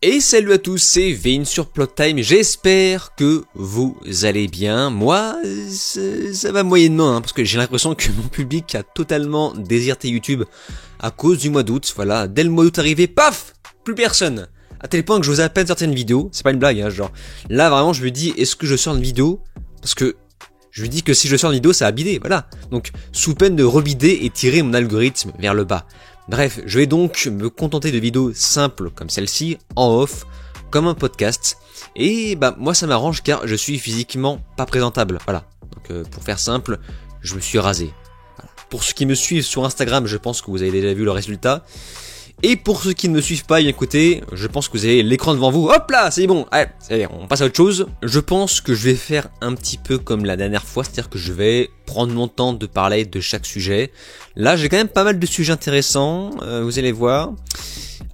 Et salut à tous, c'est Vin sur Plottime, j'espère que vous allez bien. Moi, ça va moyennement, parce que j'ai l'impression que mon public a totalement déserté YouTube à cause du mois d'août. Voilà, dès le mois d'août arrivé, paf, plus personne. À tel point que j'ose à peine certaines vidéos, c'est pas une blague, genre. Là, vraiment, je me dis, est-ce que je sors une vidéo? Parce que je me dis que si je sors une vidéo, ça va bider, voilà. Donc, sous peine de rebider et tirer mon algorithme vers le bas. Bref, je vais donc me contenter de vidéos simples comme celle-ci, en off, comme un podcast. Et bah moi ça m'arrange car je suis physiquement pas présentable, voilà. Donc pour faire simple, je me suis rasé. Voilà. Pour ceux qui me suivent sur Instagram, je pense que vous avez déjà vu le résultat. Et pour ceux qui ne me suivent pas, écoutez, je pense que vous avez l'écran devant vous. Hop là, c'est bon. Allez, ça y est, on passe à autre chose. Je pense que je vais faire un petit peu comme la dernière fois, c'est-à-dire que je vais prendre mon temps de parler de chaque sujet. Là, j'ai quand même pas mal de sujets intéressants, vous allez voir.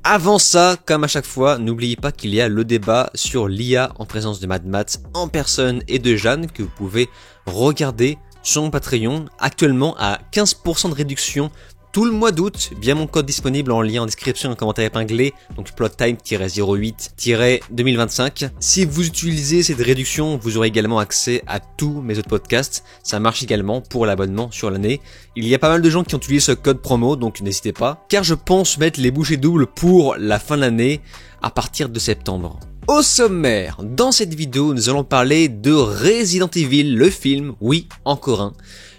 Avant ça, comme à chaque fois, n'oubliez pas qu'il y a le débat sur l'IA en présence de Mad Matt en personne et de Jeanne que vous pouvez regarder sur mon Patreon, actuellement à 15% de réduction tout le mois d'août, via mon code disponible en lien en description et en commentaire épinglé, donc Plottime-08-2025. Si vous utilisez cette réduction, vous aurez également accès à tous mes autres podcasts. Ça marche également pour l'abonnement sur l'année. Il y a pas mal de gens qui ont utilisé ce code promo, donc n'hésitez pas, car je pense mettre les bouchées doubles pour la fin de l'année à partir de septembre. Au sommaire, dans cette vidéo, nous allons parler de Resident Evil, le film, oui, encore un.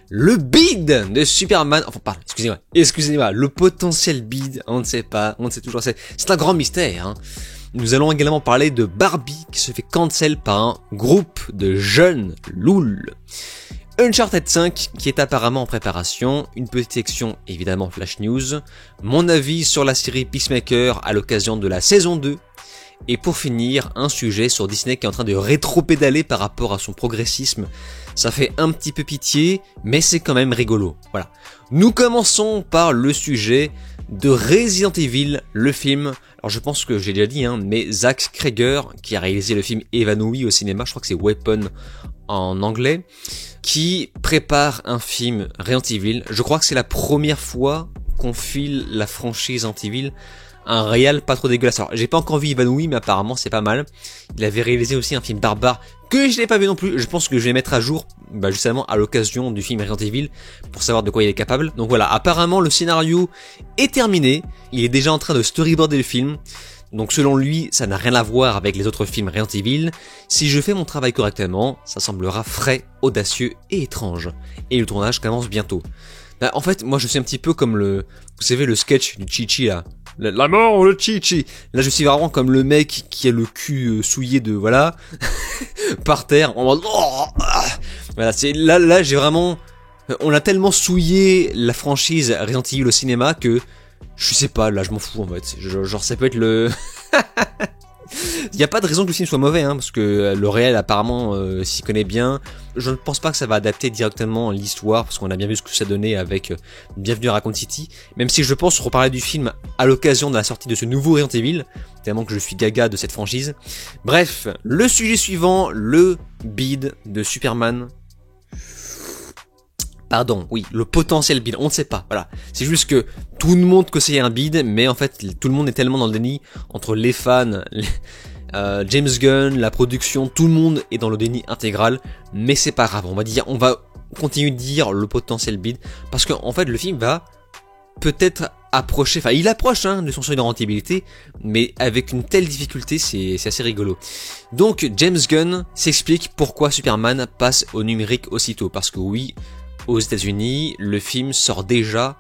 Le bid de Superman, enfin pardon, excusez-moi, le potentiel bid, on ne sait pas, on ne sait toujours, c'est un grand mystère. Nous allons également parler de Barbie qui se fait cancel par un groupe de jeunes louls. Uncharted 5 qui est apparemment en préparation, une petite section évidemment Flash News, mon avis sur la série Peacemaker à l'occasion de la saison 2, et pour finir, un sujet sur Disney qui est en train de rétro-pédaler par rapport à son progressisme. Ça fait un petit peu pitié, mais c'est quand même rigolo. Voilà. Nous commençons par le sujet de Resident Evil, le film. Alors je pense que j'ai déjà dit, mais Zach Cregger, qui a réalisé le film Évanoui au cinéma, je crois que c'est Weapon en anglais, qui prépare un film Resident Evil. Je crois que c'est la première fois qu'on file la franchise Resident Evil. Un réal pas trop dégueulasse. Alors, j'ai pas encore vu Évanoui, mais apparemment c'est pas mal. Il avait réalisé aussi un film barbare que je n'ai pas vu non plus. Je pense que je vais mettre à jour, justement à l'occasion du film Resident Evil, pour savoir de quoi il est capable. Donc voilà, apparemment le scénario est terminé. Il est déjà en train de storyboarder le film. Donc selon lui, ça n'a rien à voir avec les autres films Resident Evil. Si je fais mon travail correctement, ça semblera frais, audacieux et étrange. Et le tournage commence bientôt. En fait, moi je suis un petit peu comme vous savez le sketch du Chi-Chi là. La mort, le Chi-Chi. Là, je suis vraiment comme le mec qui a le cul souillé de, voilà, par terre. En mode, voilà, c'est, là, j'ai vraiment, on a tellement souillé la franchise Resident Evil au cinéma que, je sais pas, là, je m'en fous, en fait. Genre, ça peut être le, il n'y a pas de raison que le film soit mauvais, parce que le réel apparemment s'y connaît bien. Je ne pense pas que ça va adapter directement l'histoire, parce qu'on a bien vu ce que ça donnait avec Bienvenue à Raccoon City. Même si je pense reparler du film à l'occasion de la sortie de ce nouveau Resident Evil, tellement que je suis gaga de cette franchise. Bref, le sujet suivant, le bid de Superman. Pardon, oui, le potentiel bid, on ne sait pas, voilà. C'est juste que tout le monde que c'est un bid, mais en fait, tout le monde est tellement dans le déni, entre les fans, James Gunn, la production, tout le monde est dans le déni intégral, mais c'est pas grave, on va continuer de dire le potentiel bid, parce qu'en fait, le film va peut-être approcher, enfin, il approche de son seuil de rentabilité, mais avec une telle difficulté, c'est assez rigolo. Donc, James Gunn s'explique pourquoi Superman passe au numérique aussitôt, parce que oui, aux États-Unis, le film sort déjà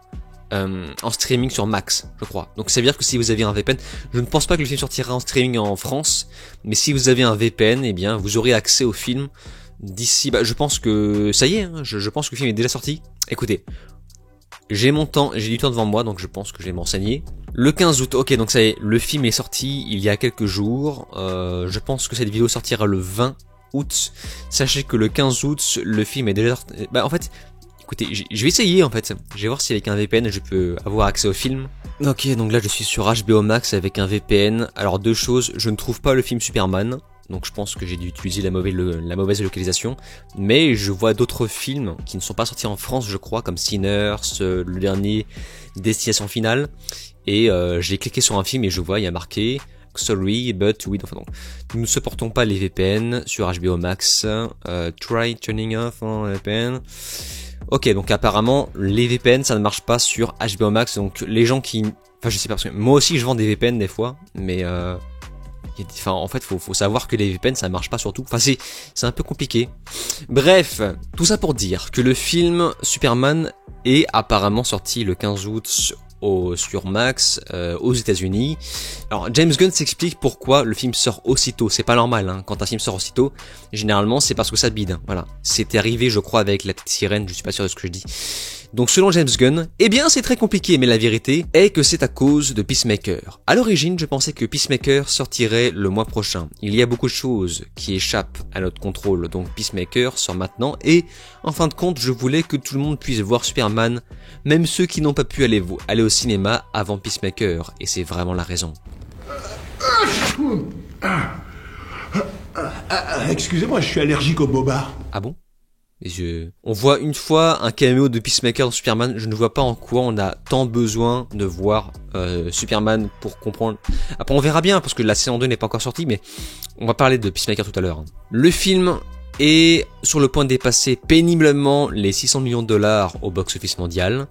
en streaming sur Max, je crois. Donc ça veut dire que si vous avez un VPN, je ne pense pas que le film sortira en streaming en France, mais si vous avez un VPN, eh bien vous aurez accès au film d'ici. Je pense que ça y est, je pense que le film est déjà sorti. Écoutez, j'ai du temps devant moi, donc je pense que je vais m'enseigner. Le 15 août, ok, donc ça y est, le film est sorti il y a quelques jours. Je pense que cette vidéo sortira le 20 août. Sachez que le 15 août, le film est déjà sorti. En fait, écoutez, je vais essayer en fait. Je vais voir si avec un VPN je peux avoir accès au film. Ok, donc là je suis sur HBO Max avec un VPN. Alors deux choses, je ne trouve pas le film Superman. Donc je pense que j'ai dû utiliser la mauvaise localisation. Mais je vois d'autres films qui ne sont pas sortis en France, je crois, comme Sinners, le dernier Destination Finale. Et j'ai cliqué sur un film et je vois, il y a marqué sorry, but we don't. Enfin, non. Nous ne supportons pas les VPN sur HBO Max. Try turning off VPN. Ok, donc apparemment, les VPN, ça ne marche pas sur HBO Max. Donc les gens qui... Enfin, je sais pas, parce que moi aussi, je vends des VPN des fois, mais... Enfin, en fait, faut savoir que les VPN, ça marche pas sur tout. Enfin, c'est un peu compliqué. Bref, tout ça pour dire que le film Superman est apparemment sorti le 15 août sur Max aux États-Unis. Alors James Gunn s'explique pourquoi le film sort aussitôt. C'est pas normal, hein. Quand un film sort aussitôt, généralement c'est parce que ça bide. Voilà, c'était arrivé, je crois, avec La Petite Sirène. Je suis pas sûr de ce que je dis. Donc selon James Gunn, eh bien c'est très compliqué, mais la vérité est que c'est à cause de Peacemaker. À l'origine, je pensais que Peacemaker sortirait le mois prochain. Il y a beaucoup de choses qui échappent à notre contrôle, donc Peacemaker sort maintenant, et en fin de compte, je voulais que tout le monde puisse voir Superman, même ceux qui n'ont pas pu aller au cinéma avant Peacemaker, et c'est vraiment la raison. Excusez-moi, je suis allergique au boba. Ah bon ? On voit une fois un caméo de Peacemaker dans Superman, je ne vois pas en quoi on a tant besoin de voir Superman pour comprendre. Après on verra bien parce que la saison 2 n'est pas encore sortie, mais on va parler de Peacemaker tout à l'heure. Le film est sur le point de dépasser péniblement les 600 millions de dollars au box-office mondial.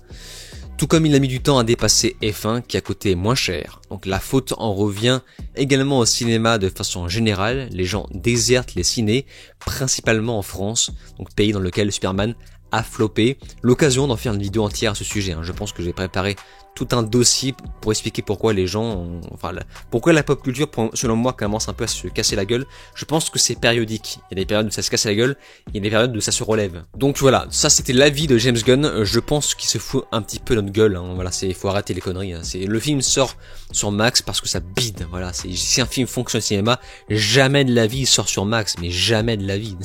Tout comme il a mis du temps à dépasser F1 qui a coûté moins cher. Donc la faute en revient également au cinéma de façon générale. Les gens désertent les cinés, principalement en France, donc pays dans lequel Superman a floppé. L'occasion d'en faire une vidéo entière à ce sujet. Je pense que j'ai préparé tout un dossier pour expliquer pourquoi les gens, pourquoi la pop culture, selon moi, commence un peu à se casser la gueule. Je pense que c'est périodique. Il y a des périodes où ça se casse la gueule, il y a des périodes où ça se relève. Donc voilà, ça c'était l'avis de James Gunn. Je pense qu'il se fout un petit peu notre gueule. Voilà, faut arrêter les conneries. Le film sort sur Max parce que ça bide. Voilà, si un film fonctionne au cinéma, jamais de la vie il sort sur Max, mais jamais de la vie.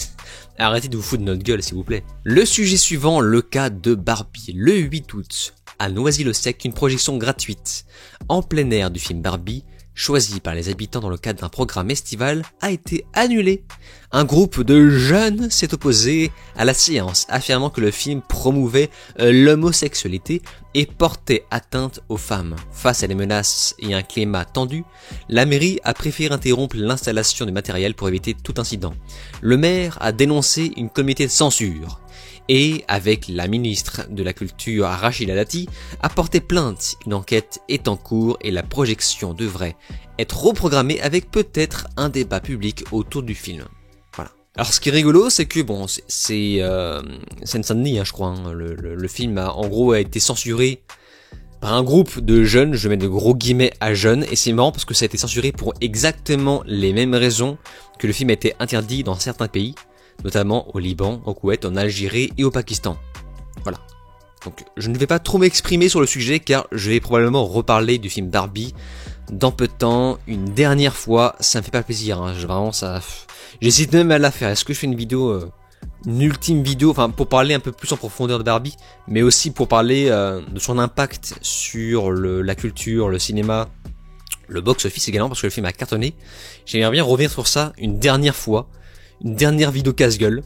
Arrêtez de vous foutre de notre gueule, s'il vous plaît. Le sujet suivant, le cas de Barbie. Le 8 août, à Noisy-le-Sec, une projection gratuite en plein air du film Barbie, choisi par les habitants dans le cadre d'un programme estival, a été annulée. Un groupe de jeunes s'est opposé à la séance, affirmant que le film promouvait l'homosexualité et portait atteinte aux femmes. Face à des menaces et un climat tendu, la mairie a préféré interrompre l'installation du matériel pour éviter tout incident. Le maire a dénoncé une comité de censure et, avec la ministre de la Culture Rachida Dati, a porté plainte. Une enquête est en cours et la projection devrait être reprogrammée avec peut-être un débat public autour du film. Voilà. Alors ce qui est rigolo, c'est que bon, c'est Seine-Saint-Denis, je crois. Le film en gros a été censuré par un groupe de jeunes, je mets de gros guillemets à jeunes, et c'est marrant parce que ça a été censuré pour exactement les mêmes raisons que le film a été interdit dans certains pays, notamment au Liban, au Koweït, en Algérie et au Pakistan. Voilà. Donc je ne vais pas trop m'exprimer sur le sujet car je vais probablement reparler du film Barbie dans peu de temps, une dernière fois. Ça me fait pas plaisir, vraiment ça. J'hésite même à la faire. Est-ce que je fais une vidéo, une ultime vidéo, enfin pour parler un peu plus en profondeur de Barbie, mais aussi pour parler de son impact sur la culture, le cinéma, le box-office également, parce que le film a cartonné. J'aimerais bien revenir sur ça une dernière fois. Une dernière vidéo casse-gueule.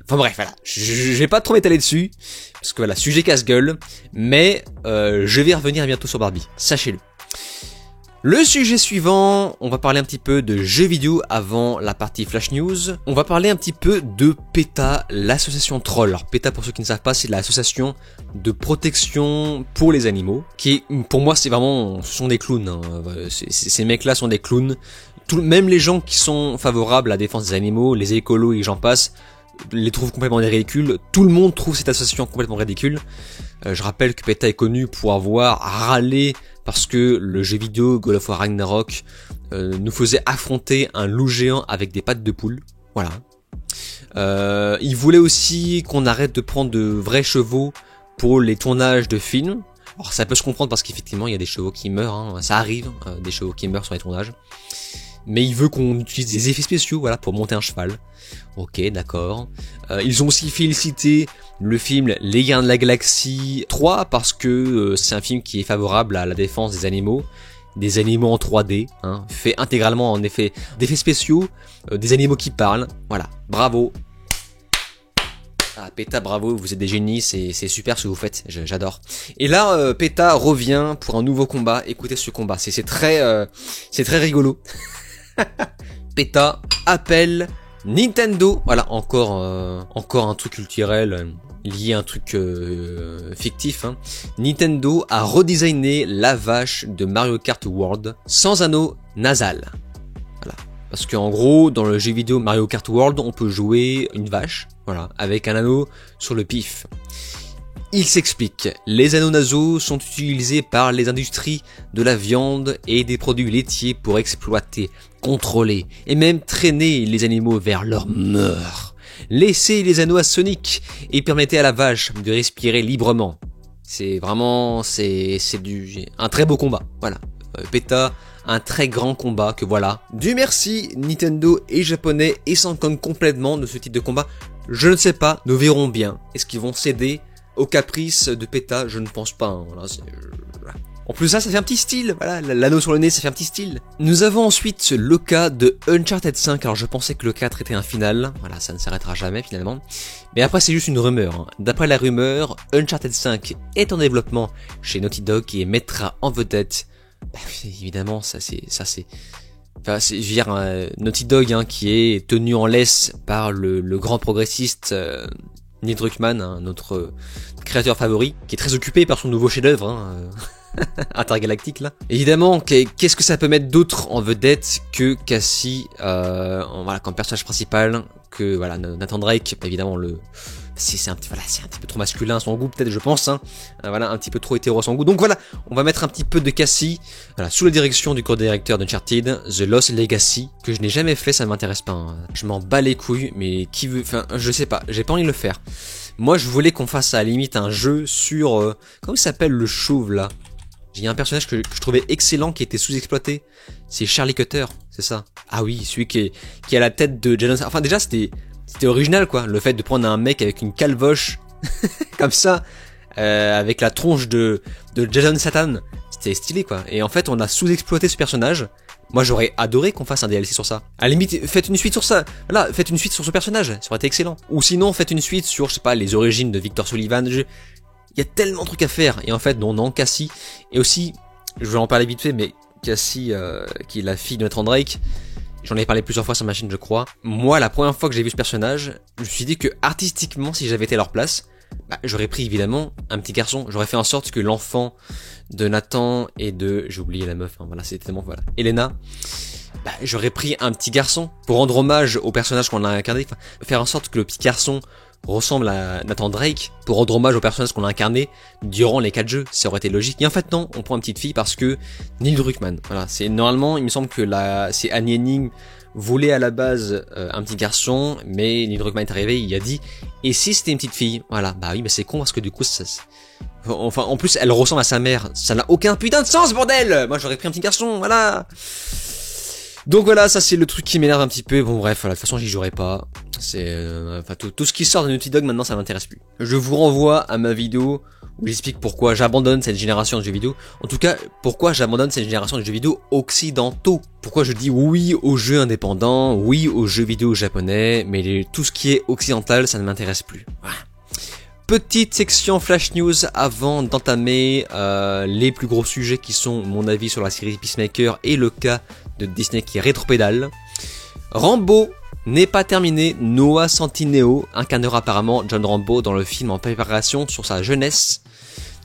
Enfin bref, voilà. Je vais pas trop m'étaler dessus. Parce que voilà, sujet casse-gueule. Mais je vais revenir bientôt sur Barbie. Sachez-le. Le sujet suivant, on va parler un petit peu de jeux vidéo avant la partie Flash News. On va parler un petit peu de PETA, l'association Troll. Alors PETA, pour ceux qui ne savent pas, c'est l'association de protection pour les animaux. Qui, pour moi, c'est vraiment, ce sont des clowns. Ces mecs-là sont des clowns. Même les gens qui sont favorables à la défense des animaux, les écolos et j'en passe, les trouvent complètement ridicules. Tout le monde trouve cette association complètement ridicule. Je rappelle que PETA est connu pour avoir râlé parce que le jeu vidéo God of War Ragnarok nous faisait affronter un loup géant avec des pattes de poule. Voilà. Il voulait aussi qu'on arrête de prendre de vrais chevaux pour les tournages de films. Alors ça peut se comprendre parce qu'effectivement il y a des chevaux qui meurent, ça arrive, des chevaux qui meurent sur les tournages. Mais il veut qu'on utilise des effets spéciaux, voilà, pour monter un cheval. Ok, d'accord. Ils ont aussi félicité le film Les Gardiens de la Galaxie 3 parce que c'est un film qui est favorable à la défense des animaux en 3D, fait intégralement en d'effets spéciaux, des animaux qui parlent. Voilà, bravo. Ah, PETA, bravo, vous êtes des génies, c'est super ce que vous faites, j'adore. Et là, PETA revient pour un nouveau combat. Écoutez ce combat, c'est très rigolo. PETA appelle Nintendo. Voilà, encore un truc culturel lié à un truc fictif. Hein. Nintendo a redesigné la vache de Mario Kart World sans anneau nasal. Voilà. Parce qu'en gros, dans le jeu vidéo Mario Kart World, on peut jouer une vache, voilà, avec un anneau sur le pif. Il s'explique, les anneaux nasaux sont utilisés par les industries de la viande et des produits laitiers pour exploiter, contrôler et même traîner les animaux vers leur mort. Laissez les anneaux à Sonic et permettez à la vache de respirer librement. C'est vraiment, un très beau combat, voilà. PETA, un très grand combat que voilà. Dieu merci, Nintendo est japonais et s'en cogne complètement de ce type de combat. Je ne sais pas, nous verrons bien. Est-ce qu'ils vont céder aux caprices de PETA? Je ne pense pas. Hein. Voilà, en plus ça fait un petit style. Voilà, l'anneau sur le nez, ça fait un petit style. Nous avons ensuite le cas de Uncharted 5. Alors je pensais que le 4 était un final. Voilà, ça ne s'arrêtera jamais finalement. Mais après c'est juste une rumeur. Hein. D'après la rumeur, Uncharted 5 est en développement chez Naughty Dog et mettra en vedette. Bah, évidemment, ça c'est. Enfin, je veux dire, Naughty Dog hein, qui est tenu en laisse par le grand progressiste Neil Druckmann, hein, notre créateur favori, qui est très occupé par son nouveau chef-d'œuvre hein, intergalactique là. Évidemment, qu'est-ce que ça peut mettre d'autre en vedette que Cassie, voilà, comme personnage principal, que voilà Nathan Drake, évidemment c'est un petit peu trop masculin à son goût peut-être je pense hein. Voilà un petit peu trop hétéro à son goût. Donc voilà, on va mettre un petit peu de Cassie voilà sous la direction du co-directeur d'Uncharted, The Lost Legacy que je n'ai jamais fait, ça m'intéresse pas. Hein. Je m'en bats les couilles mais qui veut je sais pas, j'ai pas envie de le faire. Moi je voulais qu'on fasse à la limite un jeu sur comment il s'appelle le chauve là. Il y a un personnage que je trouvais excellent qui était sous-exploité, c'est Charlie Cutter, c'est ça. Ah oui, celui qui a la tête de Jason. Enfin déjà c'était original quoi, le fait de prendre un mec avec une calvoche comme ça, avec la tronche de Jason Statham, c'était stylé quoi. Et en fait on a sous-exploité ce personnage. Moi j'aurais adoré qu'on fasse un DLC sur ça. À la limite faites une suite sur ça. Voilà, faites une suite sur ce personnage, ça aurait été excellent. Ou sinon faites une suite sur je sais pas les origines de Victor Sullivan. Il y a tellement de trucs à faire. Et en fait non Cassie. Et aussi je vais en parler vite fait mais Cassie qui est la fille de Nathan Drake. J'en ai parlé plusieurs fois sur ma chaîne je crois. Moi la première fois que j'ai vu ce personnage, je me suis dit que artistiquement si j'avais été à leur place, bah, j'aurais pris évidemment un petit garçon. J'aurais fait en sorte que l'enfant de Nathan et de... j'ai oublié la meuf, hein, voilà c'est tellement... voilà. Elena, bah, j'aurais pris un petit garçon pour rendre hommage au personnage qu'on a incarné. Enfin, faire en sorte que le petit garçon ressemble à Nathan Drake pour rendre hommage au personnage qu'on a incarné durant les 4 jeux, ça aurait été logique. Et en fait non, on prend une petite fille parce que Neil Druckmann, voilà, c'est normalement, il me semble que c'est Annie Henning voulait à la base un petit garçon, mais Neil Druckmann est arrivé, il a dit et si c'était une petite fille, voilà, bah oui, mais c'est con parce que du coup enfin en plus elle ressemble à sa mère, ça n'a aucun putain de sens bordel. Moi j'aurais pris un petit garçon, voilà. Donc voilà, ça c'est le truc qui m'énerve un petit peu. Bon bref, voilà, de toute façon j'y jouerai pas. C'est enfin tout ce qui sort de Naughty Dog maintenant ça m'intéresse plus. Je vous renvoie à ma vidéo où j'explique pourquoi j'abandonne cette génération de jeux vidéo. En tout cas, pourquoi j'abandonne cette génération de jeux vidéo occidentaux. Pourquoi je dis oui aux jeux indépendants, oui aux jeux vidéo japonais, mais tout ce qui est occidental ça ne m'intéresse plus. Voilà. Petite section flash news avant d'entamer les plus gros sujets qui sont mon avis sur la série Peacemaker et le cas de Disney qui rétropédale. Rambo n'est pas terminé, Noah Centineo incarnera apparemment John Rambo dans le film en préparation sur sa jeunesse.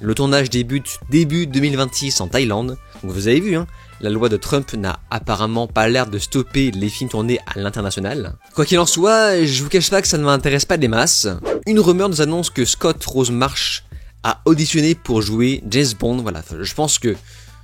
Le tournage débute début 2026 en Thaïlande. Donc vous avez vu, hein, la loi de Trump n'a apparemment pas l'air de stopper les films tournés à l'international. Quoi qu'il en soit, je vous cache pas que ça ne m'intéresse pas des masses. Une rumeur nous annonce que Scott Rosemarsh a auditionné pour jouer James Bond. Voilà, je pense que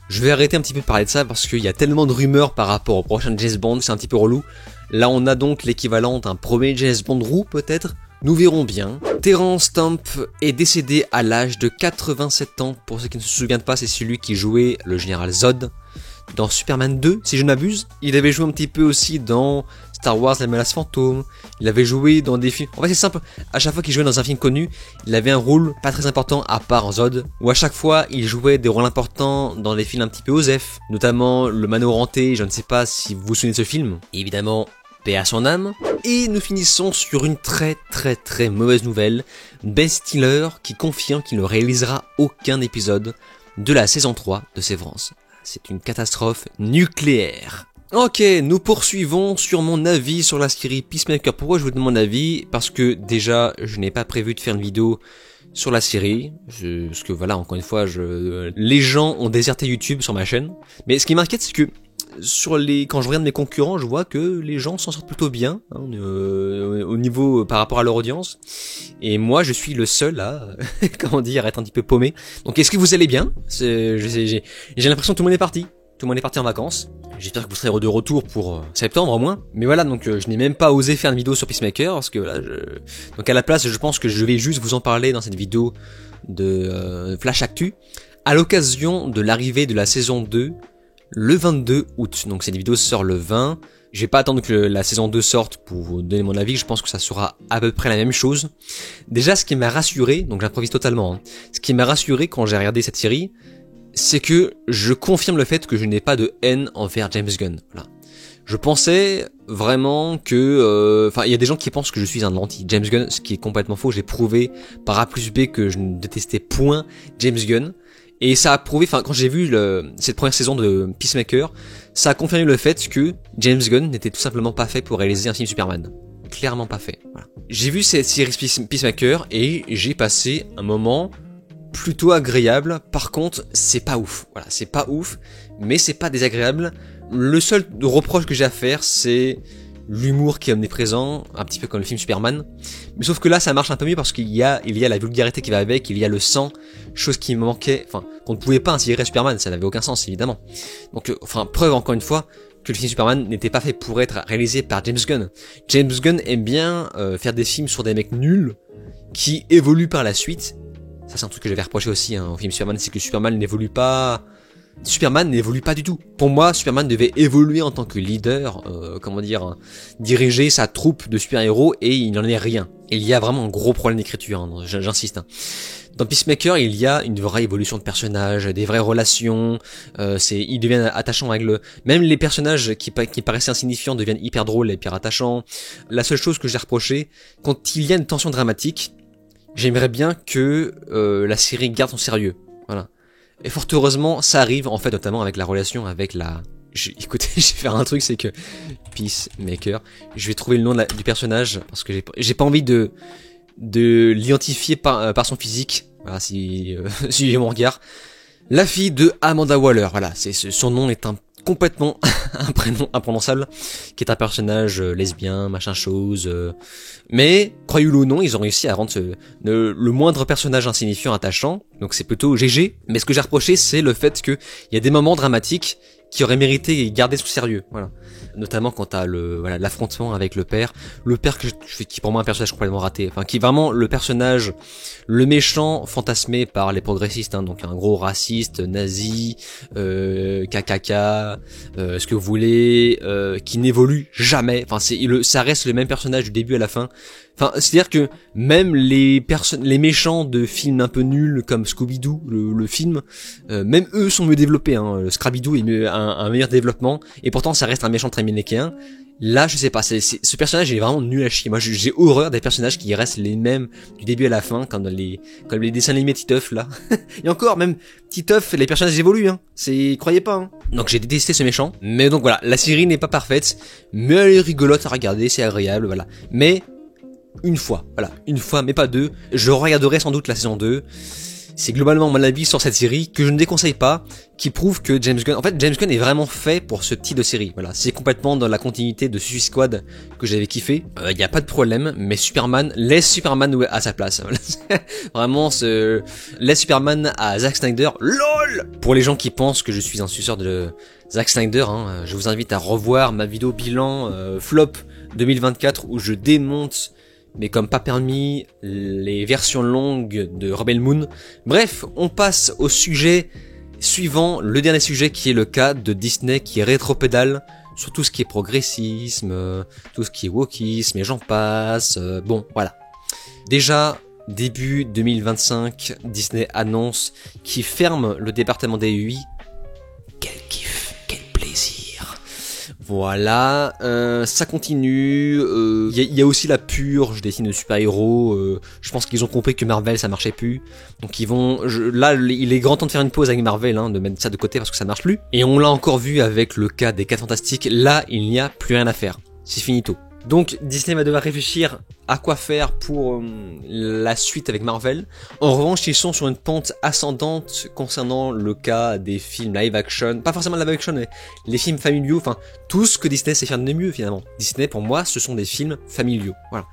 je vais arrêter un petit peu de parler de ça parce qu'il y a tellement de rumeurs par rapport au prochain James Bond, c'est un petit peu relou. Là on a donc l'équivalent d'un premier James Bond roux peut-être. Nous verrons bien. Terrence Stamp est décédé à l'âge de 87 ans. Pour ceux qui ne se souviennent pas, c'est celui qui jouait le général Zod dans Superman 2, si je ne m'abuse. Il avait joué un petit peu aussi dans Star Wars La Menace Fantôme. Il avait joué dans des films... En fait c'est simple, à chaque fois qu'il jouait dans un film connu, il avait un rôle pas très important à part Zod. Ou à chaque fois, il jouait des rôles importants dans des films un petit peu osef. Notamment Le Manoir Hanté, je ne sais pas si vous vous souvenez de ce film. Et évidemment... paix à son âme. Et nous finissons sur une très mauvaise nouvelle. Ben Stiller qui confirme qu'il ne réalisera aucun épisode de la saison 3 de Sévrance. C'est une catastrophe nucléaire. Ok, nous poursuivons sur mon avis sur la série Peacemaker. Pourquoi je vous donne mon avis? Parce que déjà, je n'ai pas prévu de faire une vidéo sur la série, parce que voilà, encore une fois, les gens ont déserté YouTube sur ma chaîne. Mais ce qui m'inquiète, c'est que quand je regarde mes concurrents, je vois que les gens s'en sortent plutôt bien au niveau par rapport à leur audience. Et moi, je suis le seul à, comment dire, être un petit peu paumé. Donc, est-ce que vous allez bien? J'ai l'impression que tout le monde est parti. Tout le monde est parti en vacances. J'espère que vous serez de retour pour septembre au moins. Mais voilà, donc je n'ai même pas osé faire une vidéo sur Peacemaker parce que voilà, donc à la place, je pense que je vais juste vous en parler dans cette vidéo de Flash Actu à l'occasion de l'arrivée de la saison 2 le 22 août. Donc cette vidéo sort le 20. Je vais pas attendre que la saison 2 sorte pour vous donner mon avis, je pense que ça sera à peu près la même chose. Déjà, ce qui m'a rassuré, donc j'improvise totalement, hein, ce qui m'a rassuré quand j'ai regardé cette série, c'est que je confirme le fait que je n'ai pas de haine envers James Gunn. Voilà. Je pensais vraiment que... il y a des gens qui pensent que je suis un anti-James Gunn, ce qui est complètement faux. J'ai prouvé par A plus B que je ne détestais point James Gunn. Et ça a prouvé, quand j'ai vu cette première saison de Peacemaker, ça a confirmé le fait que James Gunn n'était tout simplement pas fait pour réaliser un film Superman. Clairement pas fait. Voilà. J'ai vu cette série Peacemaker et j'ai passé un moment plutôt agréable. Par contre, c'est pas ouf. Voilà, c'est pas ouf, mais c'est pas désagréable. Le seul reproche que j'ai à faire, c'est l'humour qui est omniprésent, un petit peu comme le film Superman. Mais sauf que là, ça marche un peu mieux parce qu'il y a la vulgarité qui va avec, il y a le sang, chose qui me manquait, qu'on ne pouvait pas intégrer à Superman, ça n'avait aucun sens, évidemment. Donc, preuve encore une fois que le film Superman n'était pas fait pour être réalisé par James Gunn. James Gunn aime bien faire des films sur des mecs nuls qui évoluent par la suite. Ça, c'est un truc que j'avais reproché aussi au film Superman, c'est que Superman n'évolue pas du tout. Pour moi, Superman devait évoluer en tant que leader, diriger sa troupe de super-héros, et il n'en est rien. Et il y a vraiment un gros problème d'écriture, hein, j'insiste. Hein. Dans Peacemaker, il y a une vraie évolution de personnages, des vraies relations, il devient attachant avec même les personnages qui paraissaient insignifiants deviennent hyper drôles et hyper attachants. La seule chose que j'ai reproché, quand il y a une tension dramatique, j'aimerais bien que la série garde son sérieux. Voilà. Et fort heureusement, ça arrive, en fait, notamment avec la relation avec écoutez, je vais faire un truc, c'est que Peacemaker, je vais trouver le nom du personnage, parce que j'ai pas envie de l'identifier par son physique. Voilà, si suivez mon regard. La fille de Amanda Waller, voilà, son nom est complètement un prénom imprononçable, qui est un personnage lesbien, machin chose. Mais, croyez-le ou non, ils ont réussi à rendre le moindre personnage insignifiant attachant, donc c'est plutôt GG. Mais ce que j'ai reproché, c'est le fait qu'il y a des moments dramatiques qui auraient mérité et gardé sous sérieux, voilà. Notamment quand t'as l'affrontement avec le père qui pour moi est un personnage complètement raté, qui est vraiment le personnage, le méchant fantasmé par les progressistes, hein, donc un gros raciste, nazi, KKK, ce que vous voulez, qui n'évolue jamais, ça reste le même personnage du début à la fin. C'est-à-dire que même les méchants de films un peu nuls comme Scooby-Doo, le film, même eux sont mieux développés, hein. Scraby-Doo est un meilleur développement, et pourtant ça reste un méchant très manichéen. Là, je sais pas, ce personnage est vraiment nul à chier. Moi, j'ai horreur des personnages qui restent les mêmes du début à la fin, comme les dessins animés Titeuf, là. Et encore, même Titeuf, les personnages évoluent, hein. Croyez pas, hein. Donc j'ai détesté ce méchant. Mais donc voilà, la série n'est pas parfaite, mais elle est rigolote à regarder, c'est agréable, voilà. Mais une fois, mais pas deux. Je regarderai sans doute la saison 2. C'est globalement mon avis sur cette série, que je ne déconseille pas, qui prouve que James Gunn est vraiment fait pour ce type de série. Voilà, c'est complètement dans la continuité de Suicide Squad que j'avais kiffé. Y a pas de problème, mais laisse Superman à sa place. Vraiment, laisse Superman à Zack Snyder. LOL! Pour les gens qui pensent que je suis un suceur de Zack Snyder, hein, je vous invite à revoir ma vidéo bilan flop 2024 où je démonte, mais comme pas permis, les versions longues de Rebel Moon. Bref, on passe au sujet suivant, le dernier sujet qui est le cas de Disney qui rétropédale sur tout ce qui est progressisme, tout ce qui est wokisme et j'en passe. Bon, voilà. Déjà, début 2025, Disney annonce qu'il ferme le département des UI. Quel kiff, quel plaisir. Voilà, ça continue, il y a aussi la purge des films de super-héros, je pense qu'ils ont compris que Marvel ça marchait plus, donc il est grand temps de faire une pause avec Marvel, hein, de mettre ça de côté parce que ça marche plus, et on l'a encore vu avec le cas des 4 Fantastiques, là il n'y a plus rien à faire, c'est finito. Donc Disney va devoir réfléchir à quoi faire pour la suite avec Marvel. En revanche, ils sont sur une pente ascendante concernant le cas des films live action, pas forcément live action, mais les films familiaux, enfin tout ce que Disney sait faire de mieux finalement. Disney pour moi, ce sont des films familiaux, voilà.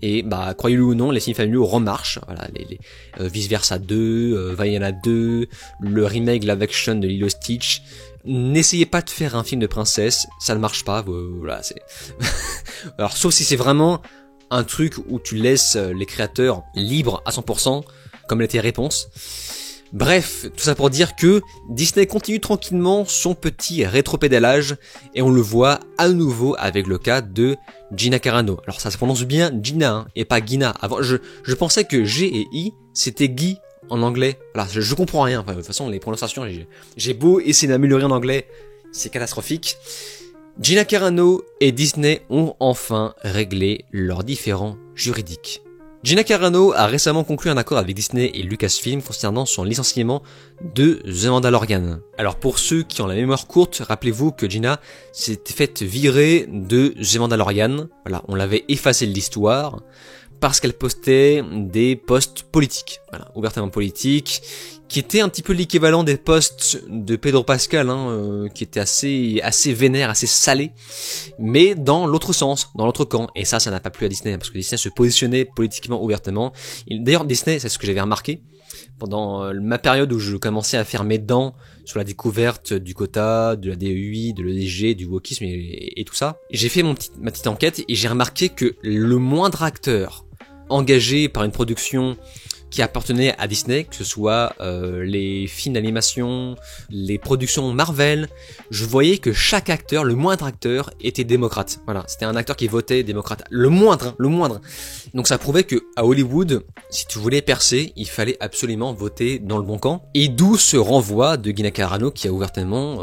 Et bah croyez-le ou non, les films familiaux remarchent, voilà, les Vice Versa 2, Vaiana 2, le remake live action de Lilo Stitch. N'essayez pas de faire un film de princesse, ça ne marche pas, voilà, c'est... Alors, sauf si c'est vraiment un truc où tu laisses les créateurs libres à 100%, comme l'était Réponse. Bref, tout ça pour dire que Disney continue tranquillement son petit rétropédalage, et on le voit à nouveau avec le cas de Gina Carano. Alors ça se prononce bien Gina, hein, et pas Gina. Avant, je pensais que G et I, c'était Guy en anglais. Voilà, je comprends rien. Enfin, de toute façon, les prononciations, j'ai beau essayer d'améliorer en anglais, c'est catastrophique. Gina Carano et Disney ont enfin réglé leurs différends juridiques. Gina Carano a récemment conclu un accord avec Disney et Lucasfilm concernant son licenciement de The Mandalorian. Alors pour ceux qui ont la mémoire courte, rappelez-vous que Gina s'était faite virer de The Mandalorian. Voilà, on l'avait effacé de l'histoire parce qu'elle postait des posts politiques, voilà, ouvertement politiques, qui étaient un petit peu l'équivalent des posts de Pedro Pascal, hein, qui étaient assez vénères, assez salés, mais dans l'autre sens, dans l'autre camp. Et ça n'a pas plu à Disney, parce que Disney se positionnait politiquement ouvertement. D'ailleurs, Disney, c'est ce que j'avais remarqué, pendant ma période où je commençais à faire mes dents sur la découverte du quota, de la DEI, de l'EDG, du wokisme et tout ça. J'ai fait ma petite enquête et j'ai remarqué que le moindre acteur engagé par une production qui appartenait à Disney, que ce soit les films d'animation, les productions Marvel, je voyais que chaque acteur, le moindre acteur, était démocrate. Voilà, c'était un acteur qui votait démocrate. Le moindre, hein, le moindre. Donc ça prouvait que à Hollywood, si tu voulais percer, il fallait absolument voter dans le bon camp. Et d'où ce renvoi de Gina Carano qui a ouvertement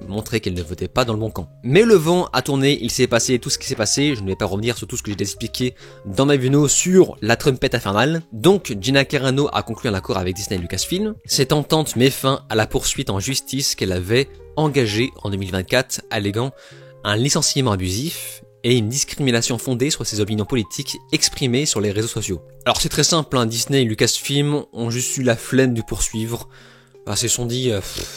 montré qu'elle ne votait pas dans le bon camp. Mais le vent a tourné, il s'est passé tout ce qui s'est passé. Je ne vais pas revenir sur tout ce que j'ai expliqué dans ma vidéo sur la trompette infernale. Donc Gina Carano a conclu un accord avec Disney et Lucasfilm. Cette entente met fin à la poursuite en justice qu'elle avait engagée en 2024, alléguant un licenciement abusif et une discrimination fondée sur ses opinions politiques exprimées sur les réseaux sociaux. Alors c'est très simple, hein, Disney et Lucasfilm ont juste eu la flemme de poursuivre. Ils se sont dit,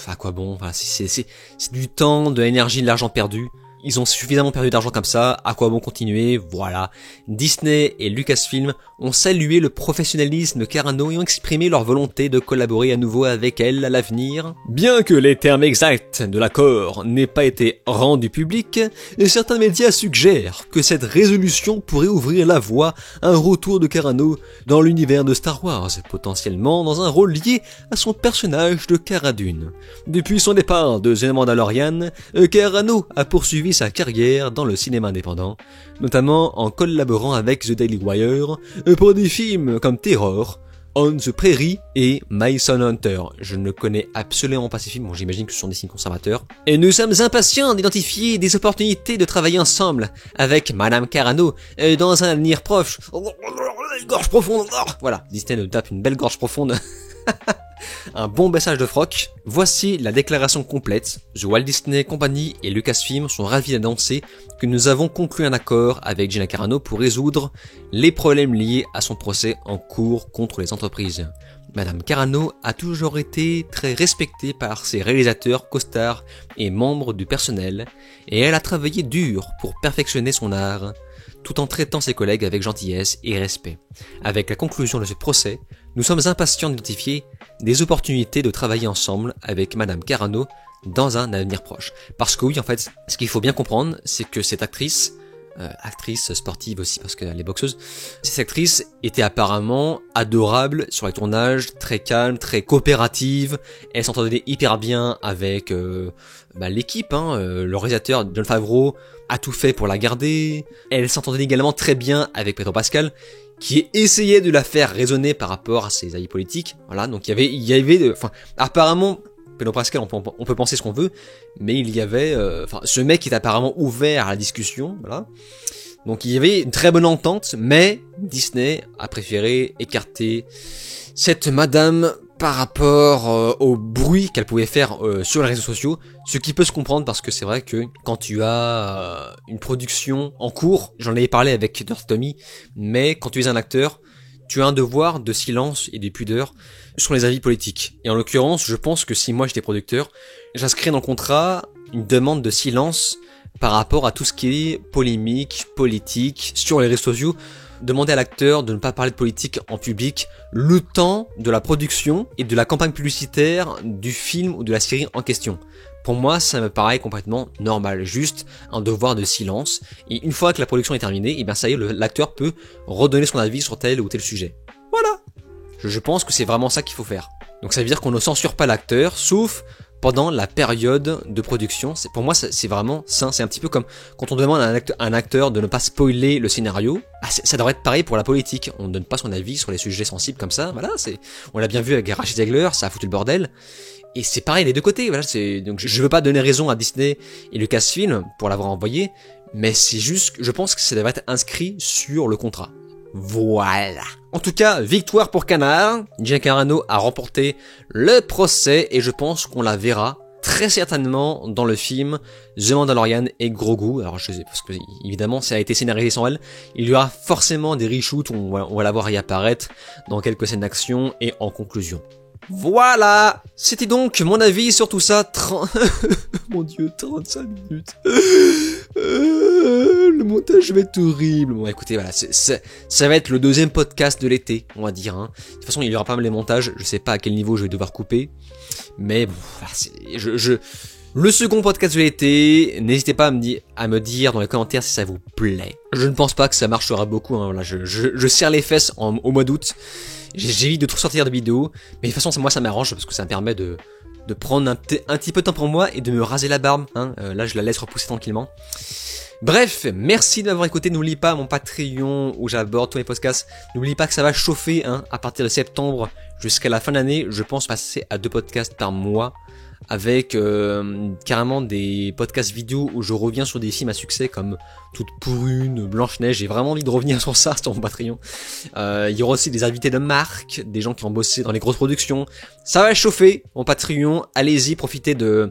à quoi bon, enfin, c'est du temps, de l'énergie, de l'argent perdu. Ils ont suffisamment perdu d'argent comme ça, à quoi bon continuer, voilà. Disney et Lucasfilm ont salué le professionnalisme de Carano et ont exprimé leur volonté de collaborer à nouveau avec elle à l'avenir. Bien que les termes exacts de l'accord n'aient pas été rendus publics, certains médias suggèrent que cette résolution pourrait ouvrir la voie à un retour de Carano dans l'univers de Star Wars, potentiellement dans un rôle lié à son personnage de Cara Dune. Depuis son départ de The Mandalorian, Carano a poursuivi sa carrière dans le cinéma indépendant, notamment en collaborant avec The Daily Wire pour des films comme Terror, On the Prairie et My Son Hunter. Je ne connais absolument pas ces films, bon j'imagine que ce sont des signes conservateurs. Et nous sommes impatients d'identifier des opportunités de travailler ensemble avec Madame Carano dans un avenir proche. Gorge profonde, voilà, Disney nous tape une belle gorge profonde. Un bon baissage de froc. Voici la déclaration complète. The Walt Disney Company et Lucasfilm sont ravis d'annoncer que nous avons conclu un accord avec Gina Carano pour résoudre les problèmes liés à son procès en cours contre les entreprises. Madame Carano a toujours été très respectée par ses réalisateurs, costards et membres du personnel, et elle a travaillé dur pour perfectionner son art, tout en traitant ses collègues avec gentillesse et respect. Avec la conclusion de ce procès, nous sommes impatients d'identifier des opportunités de travailler ensemble avec Madame Carano dans un avenir proche. Parce que oui, en fait, ce qu'il faut bien comprendre, c'est que cette actrice, actrice sportive aussi parce qu'elle est boxeuse, cette actrice était apparemment adorable sur les tournages, très calme, très coopérative, elle s'entendait hyper bien avec l'équipe, le réalisateur Jon Favreau a tout fait pour la garder, elle s'entendait également très bien avec Pedro Pascal, qui essayait de la faire raisonner par rapport à ses avis politiques. Voilà, donc il y avait apparemment Pedro Pascal, on peut penser ce qu'on veut, mais il y avait, ce mec est apparemment ouvert à la discussion, voilà. Donc il y avait une très bonne entente, mais Disney a préféré écarter cette madame par rapport au bruit qu'elle pouvait faire sur les réseaux sociaux, ce qui peut se comprendre parce que c'est vrai que quand tu as une production en cours, j'en avais parlé avec Dirty Tommy, mais quand tu es un acteur, tu as un devoir de silence et de pudeur sur les avis politiques. Et en l'occurrence, je pense que si moi j'étais producteur, j'inscrirais dans le contrat une demande de silence par rapport à tout ce qui est polémique, politique, sur les réseaux sociaux. Demander à l'acteur de ne pas parler de politique en public le temps de la production et de la campagne publicitaire du film ou de la série en question. Pour moi, ça me paraît complètement normal, juste un devoir de silence. Et une fois que la production est terminée, et bien ça y est, l'acteur peut redonner son avis sur tel ou tel sujet. Voilà. Je pense que c'est vraiment ça qu'il faut faire. Donc ça veut dire qu'on ne censure pas l'acteur, sauf pendant la période de production. Pour moi, c'est vraiment ça. C'est un petit peu comme quand on demande à un acteur de ne pas spoiler le scénario. Ça devrait être pareil pour la politique. On ne donne pas son avis sur les sujets sensibles comme ça. Voilà, on l'a bien vu avec Rachid Zegler, ça a foutu le bordel. Et c'est pareil des deux côtés. Voilà, donc je veux pas donner raison à Disney et Lucasfilm pour l'avoir envoyé, mais c'est juste, je pense que ça devrait être inscrit sur le contrat. Voilà. En tout cas, victoire pour Canard. Gina Carano a remporté le procès et je pense qu'on la verra très certainement dans le film The Mandalorian et Grogu. Alors je sais, parce que évidemment ça a été scénarisé sans elle. Il y aura forcément des reshoots, on va la voir y apparaître dans quelques scènes d'action et en conclusion. Voilà. C'était donc mon avis sur tout ça. Mon Dieu, 35 minutes. Le montage va être horrible. Bon, écoutez, voilà, ça va être le deuxième podcast de l'été, on va dire. Hein. De toute façon, il y aura pas mal les montages. Je sais pas à quel niveau je vais devoir couper, mais bon, voilà, le second podcast de l'été. N'hésitez pas à me dire dans les commentaires si ça vous plaît. Je ne pense pas que ça marchera beaucoup. Hein, voilà, je serre les fesses au mois d'août. J'évite de trop sortir de vidéos, mais de toute façon, moi, ça m'arrange parce que ça me permet de prendre un petit peu de temps pour moi et de me raser la barbe. Hein. Là, je la laisse repousser tranquillement. Bref, merci de m'avoir écouté. N'oublie pas mon Patreon où j'aborde tous mes podcasts. N'oublie pas que ça va chauffer hein, à partir de septembre jusqu'à la fin de l'année. Je pense passer à 2 podcasts par mois avec carrément des podcasts vidéo où je reviens sur des films à succès comme Toute pour une, Blanche-Neige. J'ai vraiment envie de revenir sur ça, sur mon Patreon. Il y aura aussi des invités de marque, des gens qui ont bossé dans les grosses productions. Ça va chauffer mon Patreon. Allez-y, profitez de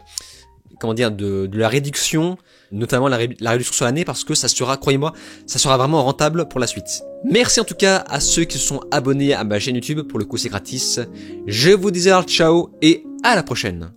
la réduction, notamment la réduction sur l'année, parce que ça sera, croyez-moi, ça sera vraiment rentable pour la suite. Merci en tout cas à ceux qui se sont abonnés à ma chaîne YouTube, pour le coup c'est gratis. Je vous dis alors ciao et à la prochaine.